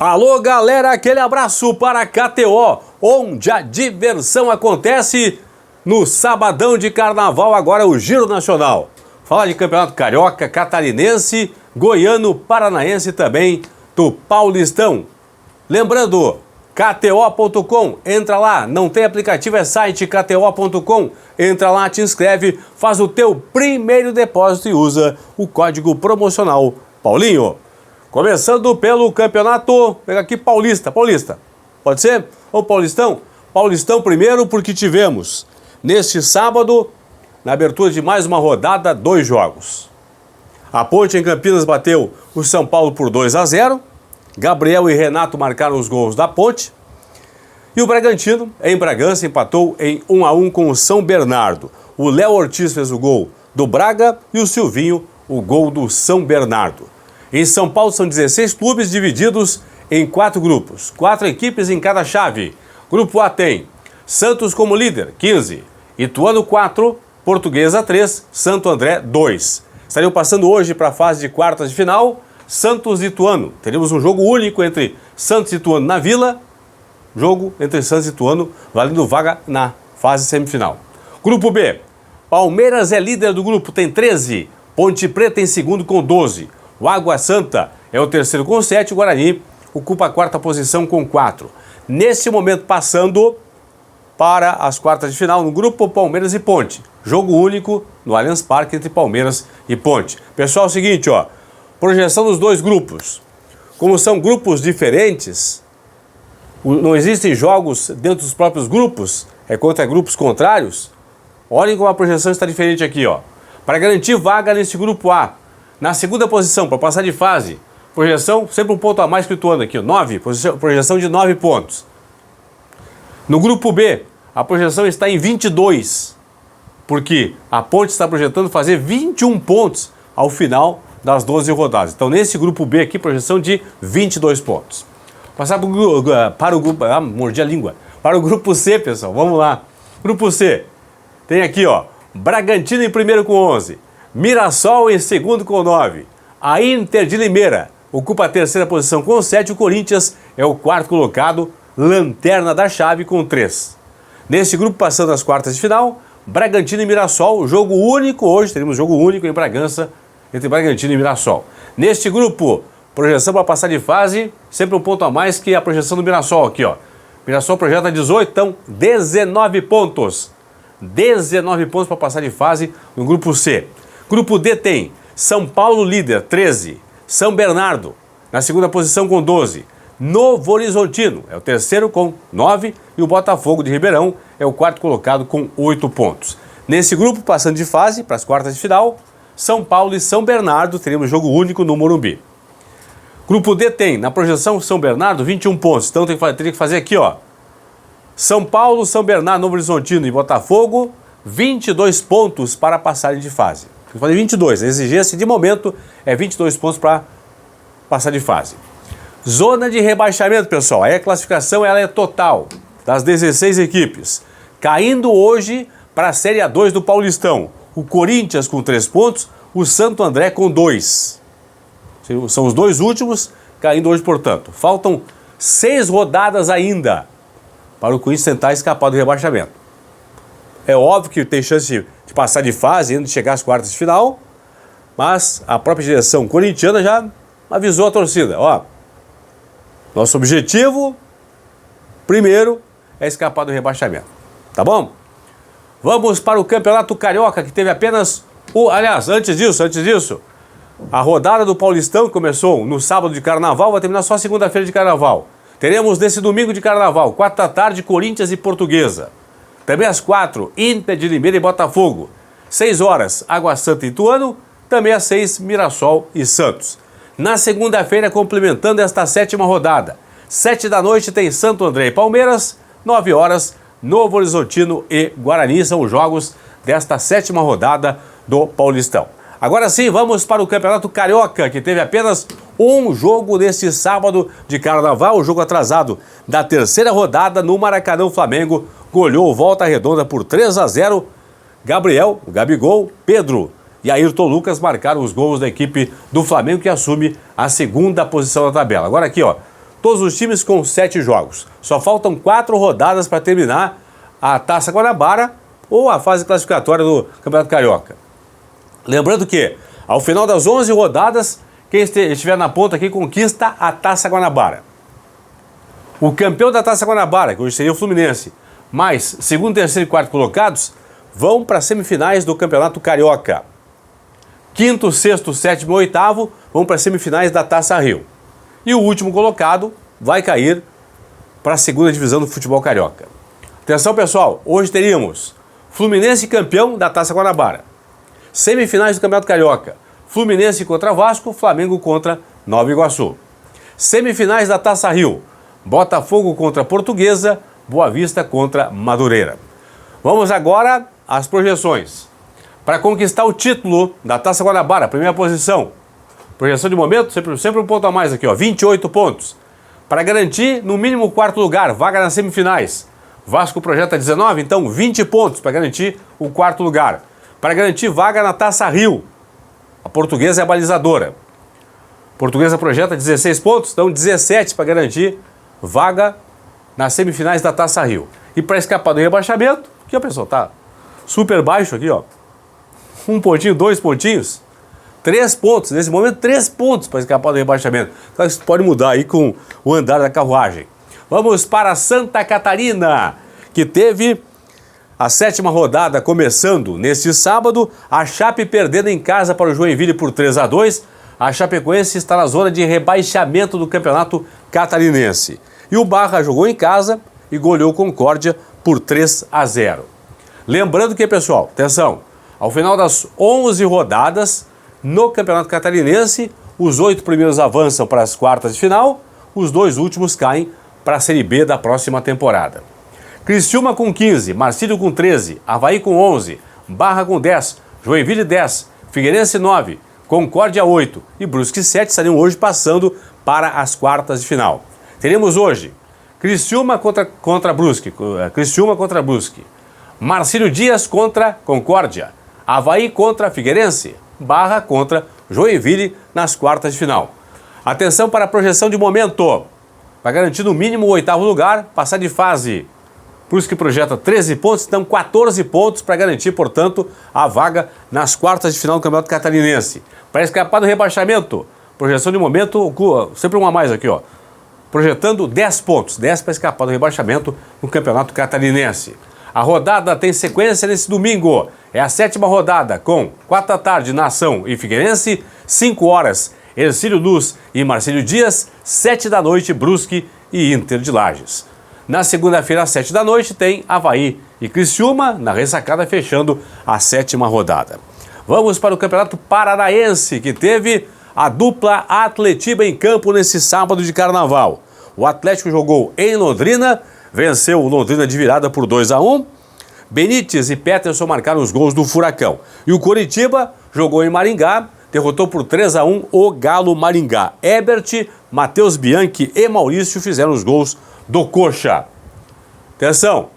Alô, galera, aquele abraço para a KTO, onde a diversão acontece no sabadão de carnaval, agora o Giro Nacional. Fala de campeonato carioca, catarinense, goiano, paranaense também, do Paulistão. Lembrando, KTO.com, entra lá, não tem aplicativo, é site KTO.com, entra lá, te inscreve, faz o teu primeiro depósito e usa o código promocional Paulinho. Começando pelo campeonato, pega aqui Paulista, pode ser? Ou Paulistão? Paulistão primeiro porque tivemos, neste sábado, na abertura de mais uma rodada, 2 jogos. A Ponte em Campinas bateu o São Paulo por 2-0, Gabriel e Renato marcaram os gols da Ponte, e o Bragantino, em Bragança, empatou em 1-1 com o São Bernardo. O Léo Ortiz fez o gol do Braga e o Silvinho o gol do São Bernardo. Em São Paulo são 16 clubes divididos em 4 grupos, 4 equipes em cada chave. Grupo A tem Santos como líder, 15, Ituano 4, Portuguesa 3, Santo André 2. Estariam passando hoje para a fase de quartas de final, Santos e Ituano. Teremos um jogo único entre Santos e Ituano na Vila, jogo entre Santos e Ituano valendo vaga na fase semifinal. Grupo B, Palmeiras é líder do grupo, tem 13, Ponte Preta em segundo com 12. O Água Santa é o terceiro com 7, o Guarani ocupa a quarta posição com 4. Nesse momento, passando para as quartas de final, no grupo Palmeiras e Ponte. Jogo único no Allianz Parque entre Palmeiras e Ponte. Pessoal, é o seguinte, ó, projeção dos dois grupos. Como são grupos diferentes, não existem jogos dentro dos próprios grupos, é contra grupos contrários. Olhem como a projeção está diferente aqui, ó. Para garantir vaga nesse grupo A, na segunda posição, para passar de fase, projeção sempre um ponto a mais que o Ituano aqui, 9, projeção de 9 pontos. No grupo B, a projeção está em 22, porque a Ponte está projetando fazer 21 pontos ao final das 12 rodadas. Então, nesse grupo B aqui, projeção de 22 pontos. Passar para o grupo, mordi a língua, para o grupo C, pessoal, vamos lá. Grupo C, tem aqui, ó, Bragantino em primeiro com 11. Mirassol em segundo com 9. A Inter de Limeira ocupa a terceira posição com 7. O Corinthians é o quarto colocado, lanterna da chave com 3. Nesse grupo, passando as quartas de final, Bragantino e Mirassol, jogo único hoje, teremos jogo único em Bragança, entre Bragantino e Mirassol. Neste grupo, projeção para passar de fase, sempre um ponto a mais que a projeção do Mirassol aqui, ó. Mirassol projeta 18, então 19 pontos. 19 pontos para passar de fase no grupo C. Grupo D tem São Paulo líder, 13. São Bernardo na segunda posição com 12. Novo Horizontino é o terceiro com 9. E o Botafogo de Ribeirão é o quarto colocado com 8 pontos. Nesse grupo, passando de fase para as quartas de final, São Paulo e São Bernardo, teremos jogo único no Morumbi. Grupo D tem, na projeção, São Bernardo, 21 pontos. Então teria que fazer aqui, ó. São Paulo, São Bernardo, Novo Horizontino e Botafogo, 22 pontos para passarem de fase. Tem que fazer 22. A exigência de momento é 22 pontos para passar de fase. Zona de rebaixamento, pessoal. Aí a classificação ela é total das 16 equipes. Caindo hoje para a Série A2 do Paulistão. O Corinthians com 3 pontos, o Santo André com 2. São os dois últimos caindo hoje, portanto. Faltam 6 rodadas ainda para o Corinthians tentar escapar do rebaixamento. É óbvio que tem chance de passar de fase, ainda de chegar às quartas de final, mas a própria direção corintiana já avisou a torcida, ó, nosso objetivo, primeiro, é escapar do rebaixamento, tá bom? Vamos para o Campeonato Carioca, que teve apenas aliás, antes disso, a rodada do Paulistão, que começou no sábado de Carnaval, vai terminar só segunda-feira de Carnaval. Teremos nesse domingo de Carnaval, 4 da tarde, Corinthians e Portuguesa. Também às 4, Inter de Limeira e Botafogo. 6 horas, Água Santa e Ituano. Também às 6, Mirassol e Santos. Na segunda-feira, complementando esta 7ª rodada. 7 da noite tem Santo André e Palmeiras. 9 horas, Novo Horizontino e Guarani. São os jogos desta 7ª rodada do Paulistão. Agora sim, vamos para o Campeonato Carioca, que teve apenas um jogo neste sábado de Carnaval, o jogo atrasado da terceira rodada no Maracanã. O Flamengo goleou Volta Redonda por 3-0. Gabriel, o Gabigol, Pedro e Ayrton Lucas marcaram os gols da equipe do Flamengo, que assume a segunda posição da tabela. Agora aqui, ó, todos os times com 7 jogos. Só faltam 4 rodadas para terminar a Taça Guanabara ou a fase classificatória do Campeonato Carioca. Lembrando que, ao final das 11 rodadas, quem estiver na ponta aqui conquista a Taça Guanabara. O campeão da Taça Guanabara, que hoje seria o Fluminense, mais segundo, terceiro e quarto colocados, vão para as semifinais do Campeonato Carioca. Quinto, sexto, sétimo e oitavo vão para as semifinais da Taça Rio. E o último colocado vai cair para a segunda divisão do futebol carioca. Atenção, pessoal, hoje teríamos Fluminense campeão da Taça Guanabara. Semifinais do Campeonato Carioca, Fluminense contra Vasco, Flamengo contra Nova Iguaçu. Semifinais da Taça Rio, Botafogo contra Portuguesa, Boa Vista contra Madureira. Vamos agora às projeções. Para conquistar o título da Taça Guanabara, primeira posição. Projeção de momento, sempre um ponto a mais aqui, ó, 28 pontos. Para garantir, no mínimo, o quarto lugar, vaga nas semifinais. Vasco projeta 19, então 20 pontos para garantir o quarto lugar. Para garantir vaga na Taça Rio, a Portuguesa é a balizadora. Portuguesa projeta 16 pontos, então 17 para garantir vaga nas semifinais da Taça Rio. E para escapar do rebaixamento, aqui, ó, pessoal, tá super baixo aqui, ó. 1 pontinho, 2 pontinhos, 3 pontos. Nesse momento, 3 pontos para escapar do rebaixamento. Então, isso pode mudar aí com o andar da carruagem. Vamos para Santa Catarina, que teve a 7ª rodada começando neste sábado. A Chape perdendo em casa para o Joinville por 3-2. A Chapecoense está na zona de rebaixamento do Campeonato Catarinense. E o Barra jogou em casa e goleou o Concórdia por 3-0. Lembrando que, pessoal, atenção, ao final das 11 rodadas no Campeonato Catarinense, os 8 primeiros avançam para as quartas de final, os 2 últimos caem para a Série B da próxima temporada. Criciúma com 15, Marcílio com 13, Avaí com 11, Barra com 10, Joinville 10, Figueirense 9, Concórdia 8 e Brusque 7 estariam hoje passando para as quartas de final. Teremos hoje Criciúma contra Brusque, Marcílio Dias contra Concórdia, Avaí contra Figueirense, Barra contra Joinville nas quartas de final. Atenção para a projeção de momento. Para garantir no mínimo o 8º lugar, passar de fase. Brusque projeta 13 pontos, então 14 pontos para garantir, portanto, a vaga nas quartas de final do Campeonato Catarinense. Para escapar do rebaixamento, projeção de momento, sempre uma a mais aqui, ó. Projetando 10 pontos, 10 para escapar do rebaixamento no Campeonato Catarinense. A rodada tem sequência nesse domingo. É a 7ª rodada com 4 da tarde, Nação e Figueirense, 5 horas, Hercílio Luz e Marcílio Dias, 7 da noite, Brusque e Inter de Lages. Na segunda-feira, às 7 da noite, tem Avaí e Criciúma, na ressacada, fechando a 7ª rodada. Vamos para o Campeonato Paranaense, que teve a dupla Atletiba em campo nesse sábado de carnaval. O Atlético jogou em Londrina, venceu o Londrina de virada por 2-1. Benítez e Peterson marcaram os gols do Furacão. E o Coritiba jogou em Maringá, derrotou por 3-1 o Galo Maringá. Ebert, Matheus Bianchi e Maurício fizeram os gols do Coxa. Atenção,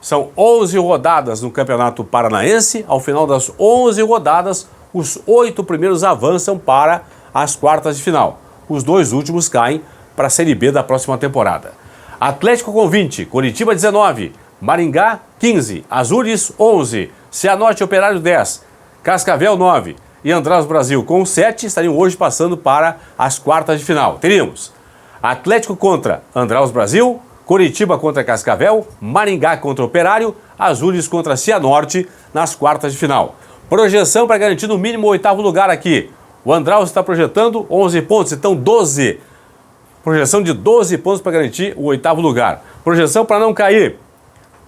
são 11 rodadas no Campeonato Paranaense. Ao final das 11 rodadas, os 8 primeiros avançam para as quartas de final. Os 2 últimos caem para a Série B da próxima temporada. Atlético com 20, Coritiba 19, Maringá 15, Azures 11, Cianorte Operário 10, Cascavel 9 e Andrés Brasil com 7 estariam hoje passando para as quartas de final. Teríamos Atlético contra Andrés Brasil, Coritiba contra Cascavel, Maringá contra Operário, Azures contra Cianorte nas quartas de final. Projeção para garantir no mínimo o 8º lugar aqui. O Andrés está projetando 11 pontos, então 12. Projeção de 12 pontos para garantir o 8º lugar. Projeção para não cair.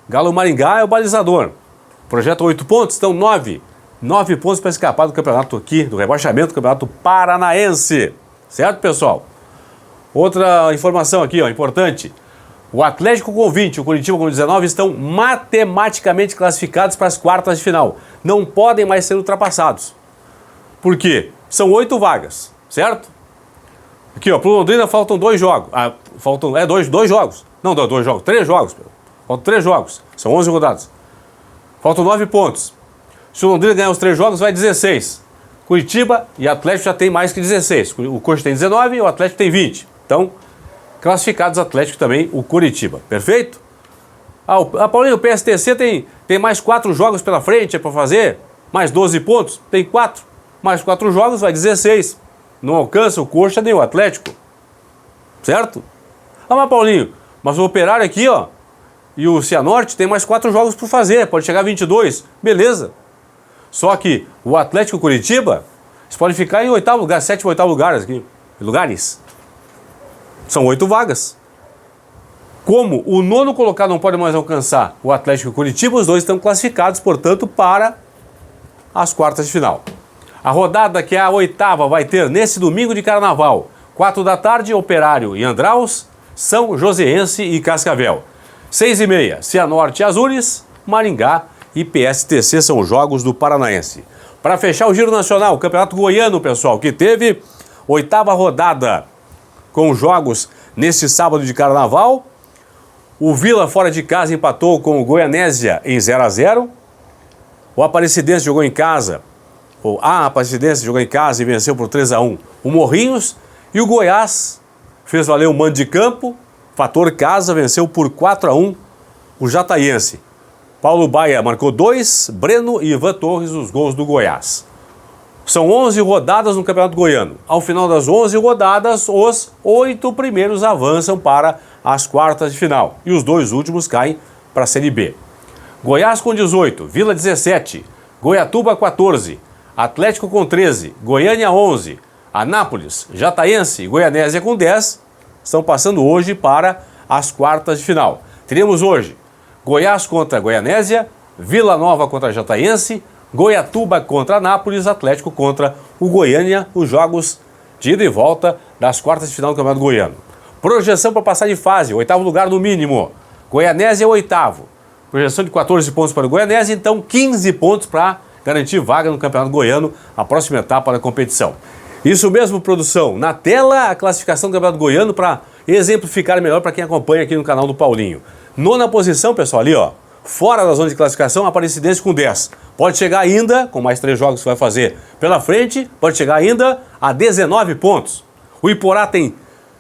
Galo Maringá é o balizador. Projeta 8 pontos, então 9. 9 pontos para escapar do campeonato aqui, do rebaixamento do Campeonato Paranaense. Certo, pessoal? Outra informação aqui, ó, importante. O Atlético com 20 e o Coritiba com 19 estão matematicamente classificados para as quartas de final. Não podem mais ser ultrapassados. Por quê? São 8 vagas, certo? Aqui, ó, pro Londrina faltam 2 jogos. Faltam dois jogos. Não, 2 jogos, 3 jogos. Faltam 3 jogos. São 11 rodadas. Faltam 9 pontos. Se o Londrina ganhar os 3 jogos, vai 16. Curitiba e Atlético já tem mais que 16. O Coxa tem 19 e o Atlético tem 20. Então, classificados Atlético também, o Curitiba. Perfeito? Paulinho, o PSTC tem mais 4 jogos pela frente para fazer, mais 12 pontos, tem 4, mais 4 jogos vai 16. Não alcança o Coxa nem o Atlético. Certo? Mas Paulinho, mas o Operário aqui, ó, e o Cianorte tem mais 4 jogos por fazer, pode chegar a 22, beleza. Só que o Atlético e o Curitiba, você pode ficar em 8º lugar, 7º, 8º lugares. São 8 vagas. Como o 9º colocado não pode mais alcançar o Atlético e o Curitiba, os dois estão classificados, portanto, para as quartas de final. A rodada, que é a 8ª, vai ter nesse domingo de Carnaval, 4 da tarde, Operário e Andraus, São Joséense e Cascavel. 6h30, Cianorte e Azures, Maringá e PSTC são os jogos do Paranaense. Para fechar o Giro Nacional, o Campeonato Goiano, pessoal, que teve 8ª rodada com jogos neste sábado de Carnaval. O Vila fora de casa empatou com o Goianésia em 0-0. O Aparecidense jogou em casa, a Aparecidense jogou em casa e venceu por 3-1 o Morrinhos. E o Goiás fez valer o mando de campo, fator casa, venceu por 4-1 o Jataiense. Paulo Baia marcou 2, Breno e Ivan Torres os gols do Goiás. São 11 rodadas no Campeonato Goiano. Ao final das 11 rodadas, os 8 primeiros avançam para as quartas de final e os 2 últimos caem para a Série B. Goiás com 18, Vila 17, Goiatuba 14, Atlético com 13, Goiânia 11, Anápolis, Jataiense e Goianésia com 10 estão passando hoje para as quartas de final. Teremos hoje Goiás contra Goianésia, Vila Nova contra Jataiense, Goiatuba contra Anápolis, Atlético contra o Goiânia, os jogos de ida e volta das quartas de final do Campeonato Goiano. Projeção para passar de fase, 8º lugar no mínimo. Goianésia é o 8º. Projeção de 14 pontos para o Goianésia, então 15 pontos para garantir vaga no Campeonato Goiano, a próxima etapa da competição. Isso mesmo, produção. Na tela, a classificação do Campeonato Goiano para exemplificar melhor para quem acompanha aqui no canal do Paulinho. 9ª posição, pessoal, ali, ó. Fora da zona de classificação, a Aparecidense com 10. Pode chegar ainda, com mais 3 jogos que vai fazer pela frente, pode chegar ainda a 19 pontos. O Iporá tem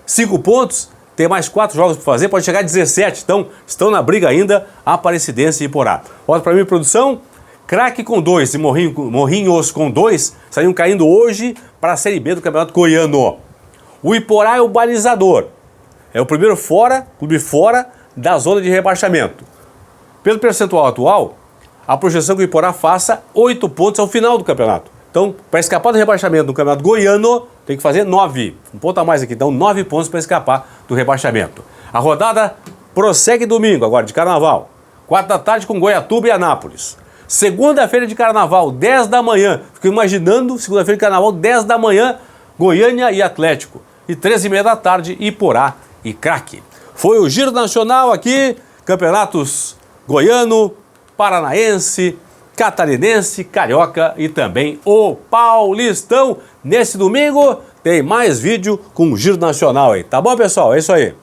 5 pontos, tem mais 4 jogos para fazer, pode chegar a 17. Então, estão na briga ainda a Aparecidense e Iporá. Olha para mim, produção. Craque com 2 e Morrinhos com 2 estariam caindo hoje para a Série B do Campeonato Goiano. O Iporá é o balizador. É o primeiro clube fora da zona de rebaixamento. Pelo percentual atual, a projeção que o Iporá faça 8 pontos ao final do campeonato. Então, para escapar do rebaixamento no Campeonato Goiano, tem que fazer 9. Um ponto a mais aqui, então 9 pontos para escapar do rebaixamento. A rodada prossegue domingo, agora de Carnaval. 4 da tarde com Goiatuba e Anápolis. Segunda-feira de Carnaval, 10 da manhã. Fico imaginando, segunda-feira de Carnaval, 10 da manhã, Goiânia e Atlético. E 13h30 da tarde, Iporá e Craque. Foi o Giro Nacional aqui, campeonatos Goiano, Paranaense, Catarinense, Carioca e também o Paulistão. Nesse domingo tem mais vídeo com o Giro Nacional aí. Tá bom, pessoal? É isso aí.